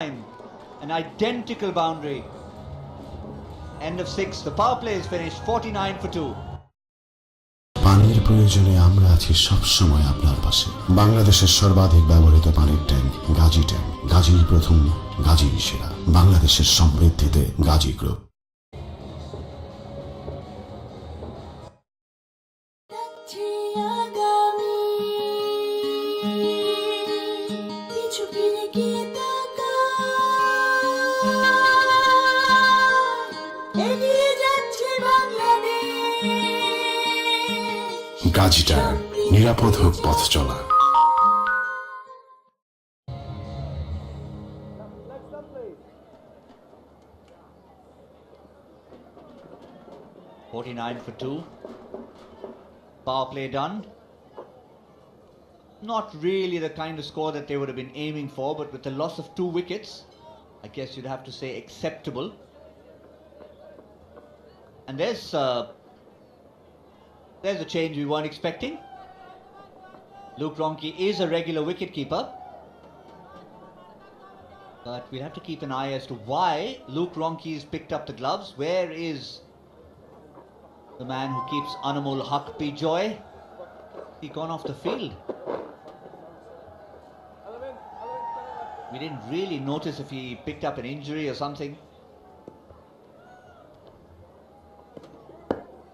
An identical boundary. End of 6. The power play is finished. 49 for 2. পানির প্রয়োজনে আমরা আছি সব সময় আপনার পাশে। বাংলাদেশের সর্বাধিক ব্যবহৃত পানির ট্যাঙ্ক গাজী ট্যাঙ্ক। গাজীই প্রথম, গাজীই সেরা। বাংলাদেশের সমৃদ্ধিতে গাজী গ্রুপ। গাজী টায়ার, নিরাপদ হোক পথ চলা। 49 for 2. Power play done. Not really the kind of score that they would have been aiming for, but with the loss of 2 wickets, I guess you'd have to say acceptable. And there's a change we weren't expecting. Luke Ronchi is a regular wicketkeeper, but we'll have to keep an eye as to why Luke Ronchi has picked up the gloves. Where is the man who keeps Anamul Haq be joy? He gone off the field. We didn't really notice if he picked up an injury or something.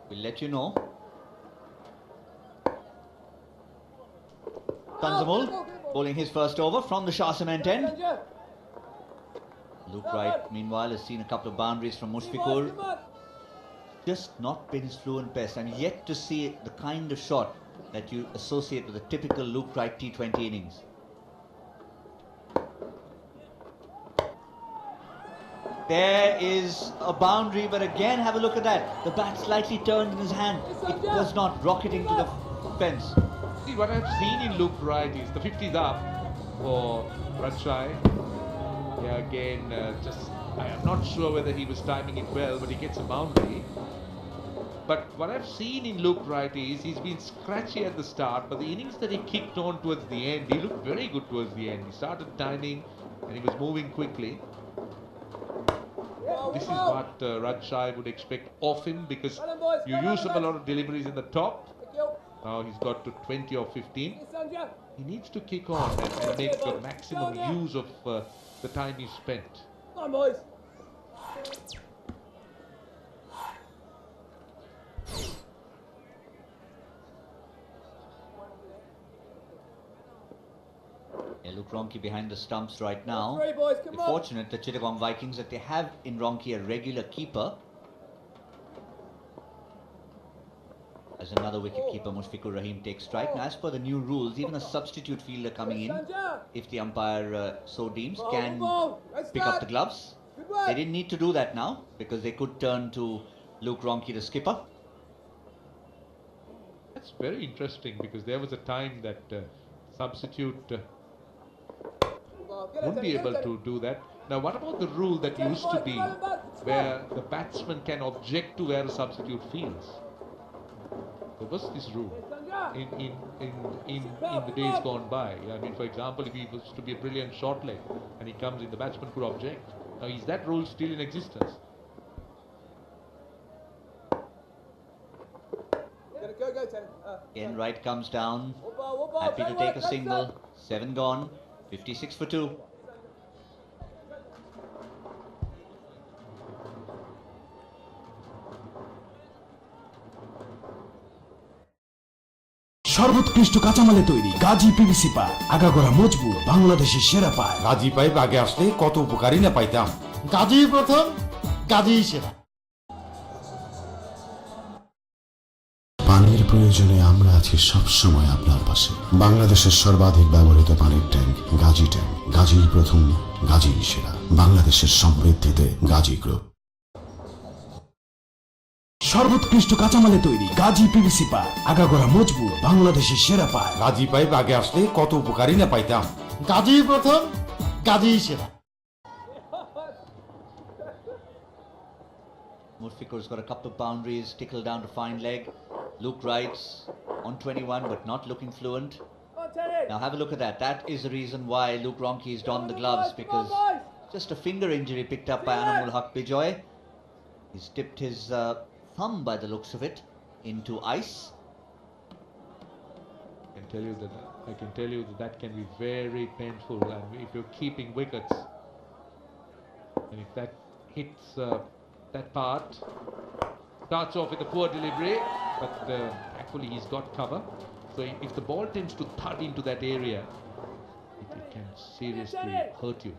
We'll let you know. Tanzamul bowling his first over from the Shah Cement end. Luke Wright, meanwhile, has seen a couple of boundaries from Mushfiqur. Just not been his fluent best. I'm yet to see the kind of shot that you associate with a typical Luke Wright T20 innings. There is a boundary, but again, have a look at that. The bat slightly turned in his hand. It was not rocketing to the fence. See, what I've seen in Luke Wright is the 50's up for Rajshahi. Yeah, again, I am not sure whether he was timing it well, but he gets a boundary. But what I've seen in Luke Wright is he's been scratchy at the start, but the innings that he kicked on towards the end, he looked very good towards the end. He started timing and he was moving quickly. This is what Rajshahi would expect of him, because you use up a lot of deliveries in the top. Now he's got to 20 or 15. He needs to kick on and make the maximum use of the time he spent. Come on, boys. Luke Ronchi behind the stumps right now. Boys, We're fortunate, the Chittagong Vikings, that they have in Ronchi a regular keeper. As another wicketkeeper, Mushfiqur Rahim, takes strike. Now, as per the new rules, even a substitute fielder coming in, if the umpire so deems, can pick up the gloves. They didn't need to do that now, because they could turn to Luke Ronchi, the skipper. That's very interesting, because there was a time that substitute wouldn't be able to do that. Now, what about the rule that used to be where the batsman can object to where a substitute fields? There was this rule in the days gone by. I mean, for example, if he was to be a brilliant short leg and he comes in, the batsman could object. Now, is that rule still in existence? Again, Wright comes down, happy to take a single. 7 gone, 56 for 2. সর্বোৎকৃষ্ট কাঁচামালে তৈরি Gazi PVC pipe, আগাগোড়া মজবুত, বাংলাদেশের সেরা pipe. Gazi pipe আগে আসলে কত উপকারী না পাইতাম। গাজী প্রথম, গাজী সেরা। পানির প্রয়োজনে আমরা আছি সব সময় আপনার পাশে। বাংলাদেশের সর্বাধিক ব্যবহৃত পানির ট্যাঙ্ক গাজী ট্যাঙ্ক। গাজীই প্রথম, গাজীই সেরা। বাংলাদেশের সমৃদ্ধিতে গাজী গ্রুপ। সর্বোৎকৃষ্ট কাঁচামালে তৈরি গাজী পিভিসি পাইপ, আগাগোড়া মজবুত, বাংলাদেশের সেরা পাইপ। গাজী পাইপ আগে আসলে কত উপকারী না পাইতাম। গাজী প্রথম, গাজী সেরা। Mushfiqur's got a couple of boundaries, tickled down to fine leg. Luke Wright's on 21 but not looking fluent. Now have a look at that. That is the reason why Luke Ronchi has donned the gloves, because Just a finger injury picked up by Anamul Haq Bijoy. He's dipped his thumb, by the looks of it, into ice. I can tell you that can be very painful, and if you're keeping wickets, and if that hits that part, starts off with a poor delivery, but actually he's got cover. So if the ball tends to thud into that area, it can seriously hurt you.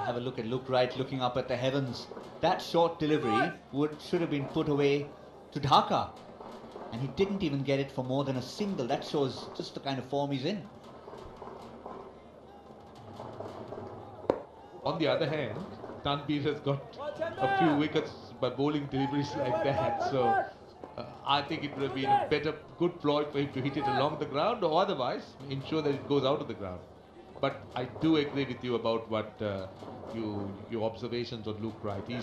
Have a look at Luke Wright looking up at the heavens. That short delivery should have been put away to Dhaka, and he didn't even get it for more than a single. That shows just the kind of form he's in. On the other hand, Tanbir has got a few wickets by bowling deliveries like that, so I think it would have been a good ploy for him to hit it along the ground, or otherwise ensure that it goes out of the ground. But I do agree with you about what your observations on Luke Wright. He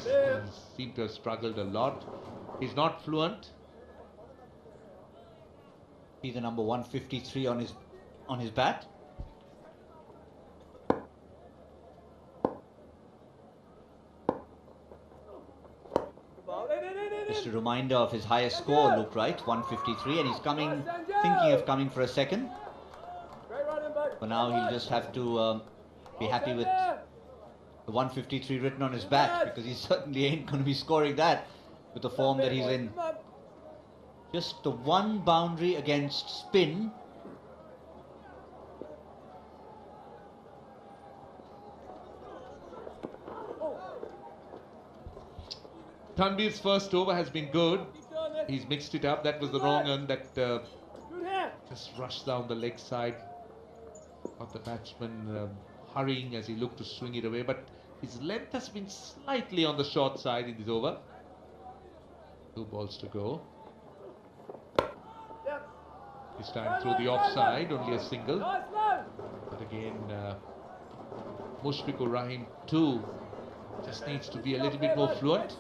seemed to have struggled a lot. He's not fluent. Be the number 153 on his bat. Just a reminder of his highest score, Luke Wright, 153, and he's thinking of coming for a second. For now, he'll just have to be happy with the 153 written on his bat, because he certainly ain't going to be scoring that with the form that he's in. Just the one boundary against spin. Tanbir's first over has been good. He's mixed it up. That was the wrong one that just rushed down the leg side of the batsman, hurrying as he looked to swing it away. But his length has been slightly on the short side in this over. 2 balls to go. This time through the offside, only a single. But again, Mushfiqur Rahim too just needs to be a little bit more fluent.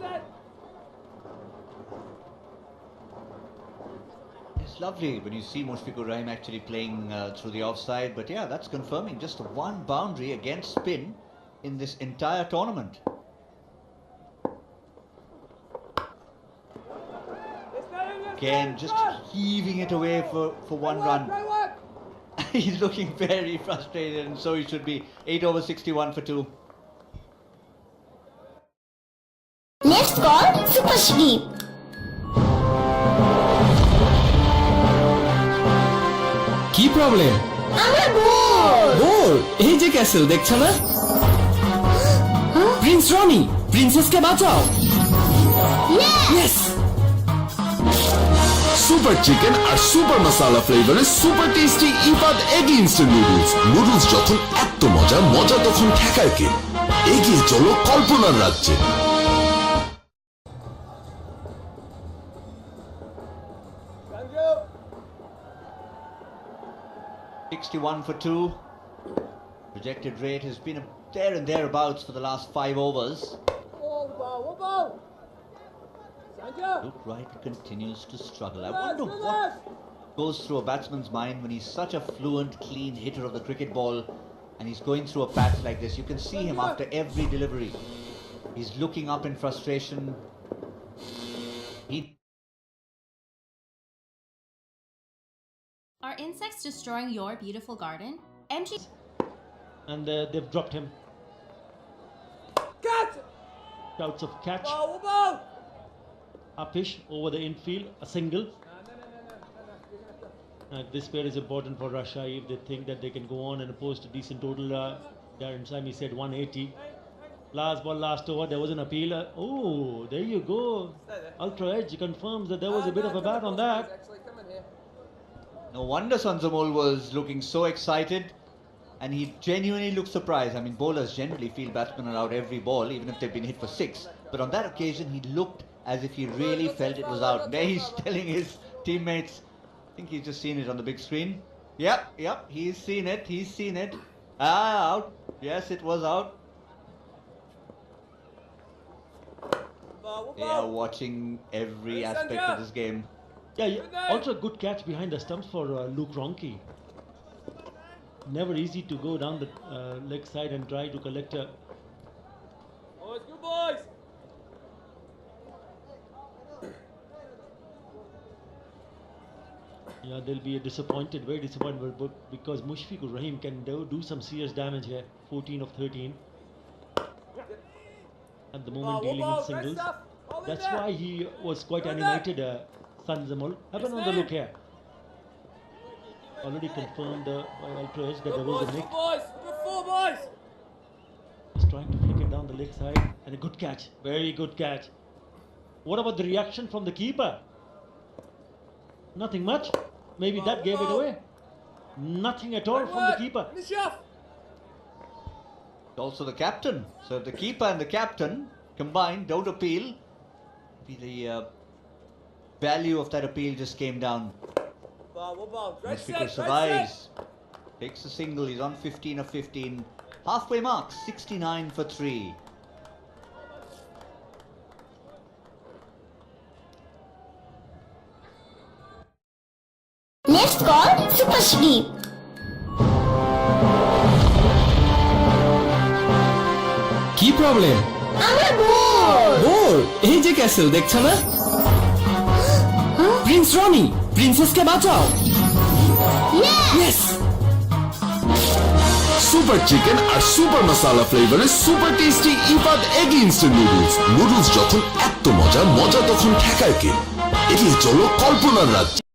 It's lovely when you see Mushfiqur Rahim actually playing through the offside, but yeah, that's confirming just one boundary against spin in this entire tournament. Again, just heaving it away for one run. He's looking very frustrated, and so he should be. 8 over 61 for 2. Next call, Super Sleep. কি problem? আমরা bore. এই যে castle দেখছো না? Prince Roni, প্রিন্সেসকে বাঁচাও। Yes. Super chicken আর super মশালা ফ্লেভারের super tasty Ifad egg instant noodles যখন এত মজা তখন ঠেকায় কে? এগিয়ে চলো কল্পনার রাজ্যে। 61 for 2. Projected rate has been there and thereabouts for the last 5 overs. Luke Wright continues to struggle. I wonder what goes through a batsman's mind when he's such a fluent, clean hitter of the cricket ball and he's going through a patch like this. You can see him after every delivery. He's looking up in frustration. Are insects destroying your beautiful garden? MG. And they've dropped him. Catch! Shouts of catch. Upish over the infield, a single. This pair is important for Rajshahi if they think that they can go on and post a decent total. Darren Sami said 180. Last ball, last over, there was an appeal. Oh, there you go. Ultra Edge confirms that there was a bit of a bat on that. No wonder Sanzamol was looking so excited, and he genuinely looked surprised. I mean, bowlers generally feel batsmen are out every ball, even if they've been hit for 6. But on that occasion, he looked as if he really felt it was out. There he's telling his teammates, I think he's just seen it on the big screen. Yep, he's seen it. Out. Yes, it was out. They are watching every aspect of this game. Yeah, also a good catch behind the stumps for Luke Ronchi. Never easy to go down the leg side and try to collect a Yeah, they'll be disappointed, very disappointed, because Mushfiqur Rahim can do some serious damage here. 14 of 13. At the moment, dealing in singles. That's why he was quite animated, Sanzamul. Have another look here. Already confirmed by Altrez that there was a nick. He's trying to flick it down the leg side. And a good catch. Very good catch. What about the reaction from the keeper? Nothing much. Maybe that gave it away. Nothing at all from the keeper. Also the captain. So if the keeper and the captain combined don't appeal, the value of that appeal just came down. Mushfiqur survives. Takes a single. He's on 15 of 15. Halfway mark. 69 for 3. Next call, Super Sweep. কি problem? আমরা bore. Bore? এই যে castle দেখছো না? Prince Roni, প্রিন্সেসকে বাঁচাও। Yes! Super chicken আর super মশালা ফ্লেভারের super tasty Ifad egg instant noodles. Noodles যখন এত মজা, মজা তখন ঠেকায় কে? এগিয়ে চলো কল্পনার রাজ্যে।